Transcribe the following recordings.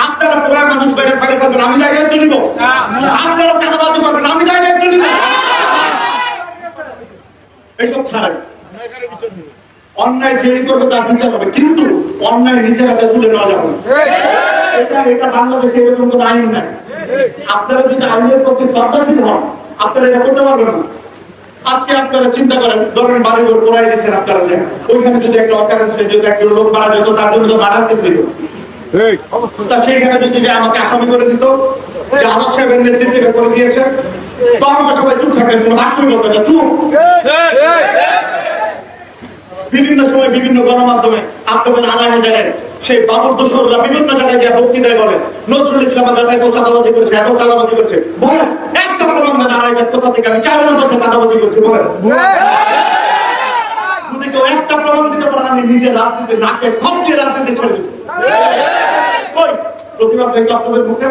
আপনারা পুরা মানুষ বাইরে বাইরে করবেন, আমি দায়িত্ব নিব। আপনারা চাঁদাবাজি করবেন, আমি দায়িত্ব নিব। এইসব ছাড়াই অন্যায় যেই করবে তার বিচার হবে, কিন্তু অন্যায় নিজের হাতে তুলে নেওয়া যাবে না। এটা বাংলাদেশে এরকম কোনো আইন নাই। আপনারা যদি আইনের প্রতি শ্রদ্ধাশীল হন, আপনারা এটা করতে পারবেন না। আজকে আপনারা চিন্তা করেন, ধরেন বাড়িঘর পোড়াই দিচ্ছেন, আপনারা ওইখানে যদি একটা অকারণ যদি একজন লোক মারা যেত, তার জন্য তো মার্ডার কেস দিত। তা সেইখানে যদি আমাকে আসামি করে দিত, যে আজাদ সাহেবের নেতৃত্বে করে দিয়েছে, তখন তো সবাই চুপ থাকতেন, কোনো বাক্যই বলতেন না, চুপ। বিভিন্ন সময় বিভিন্ন গণমাধ্যমে আপনাদের আদায় জানেন সেই বাবুর দোসররা বিভিন্ন জায়গায় যে বক্তৃতায় বলেন নজরুল ইসলাম আজাদ এত চাঁদাবাজি করেছে, এত চাঁদাবাজি করছে, বলেন একটা প্রমাণ দেন আড়াই কোথা থেকে আমি 4 বছর চাঁদাবাজি করছি, বলেন। যদি কেউ একটা প্রমাণ দিতে পারেন, আমি নিজের রাজনীতি নাকে খপ দিয়ে রাজনীতি ছেড়ে দেব। ওই প্রতিবাদ দেখি আপনাদের মুখে,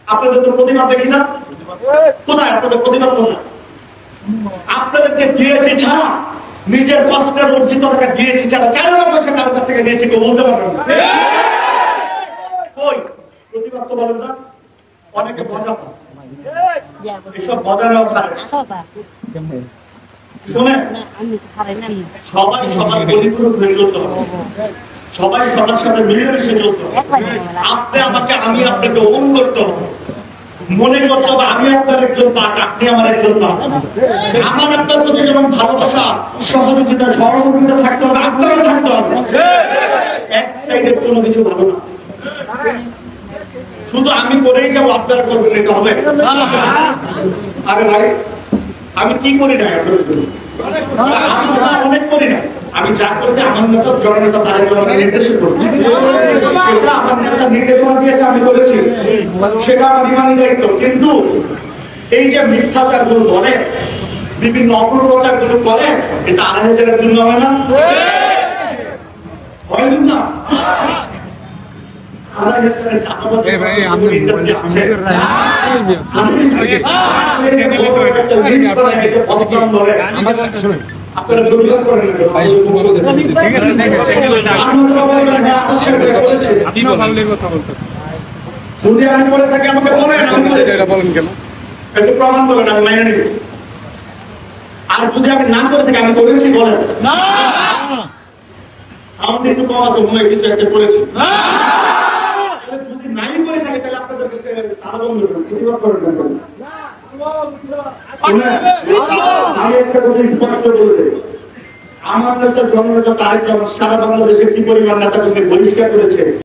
আপনাদের তো প্রতিবাদ দেখি না, কোথায় আপনাদের প্রতিবাদ? কোথায়? আপনাদেরকে দিয়েছি ছাড়া, নিজের কষ্টের অর্জিত টাকা দিয়েছি ছাড়া 4 পয়সা কারোর কাছ থেকে নিয়েছি কেউ বলতে পারবেন না। ওই প্রতিবাদ তো বলেন না, অনেকে মজা পায়, এসব মজা নেওয়া ছাড়ে। শোনেন, সবাই সবার পরিপূরক হয়ে চলতে হবে, সবাই সবার সাথে মিলেমিশে চলতে হবে। আপনি আমাকে, আমি আপনাকে ওন করতে হবে, মনে করতে হবে আমি আপনার একজন পার্ট, আপনি আমার একজন পার্ট। আমার আপনার প্রতি যেমন ভালোবাসা, সহযোগিতা, সহযোগিতা থাকতে হবে, আপনারও থাকতে হবে। এক সাইডের কোনো কিছু ভালো না, শুধু আমি করেই যাবো আপনারা করবেন, এটা হবে? আরে ভাই, আমি কি করি না অনেক করি না, আমি যা করছি আমার নেতা জননেতা তারেক রহমানের নির্দেশে করছি, সেটা আমার নেতা নির্দেশনা দিয়েছে, আমি করেছি, সেটা আমার ইমানি দায়িত্ব। কিন্তু এই যে মিথ্যাচার গুলো বলে, বিভিন্ন অপপ্রচার গুলো করে, এটা 2,500-এর জন্য হয় না? হয় না? আপনারা প্রতিবাদ করেন, যদি আমি করে থাকি আমাকে বলেন, একটু প্রমাণ করেন, আমি মাইনে নিব। আর যদি আমি না করে থাকি, আমি করেছি বলেন, সাউন্ড একটু কম আছে, মনে হয় কিছু একটা করেছি। যদি নাই করে থাকি, তাহলে আপনাদের তারা বন্ধ করবেন, প্রতিবাদ করবেন। আমি একটা কথা স্পষ্ট বলতে, আমার নেতা জননেতা তারেক রহমান সারা বাংলাদেশে কি পরিমাণ নেতা বহিষ্কার করেছে।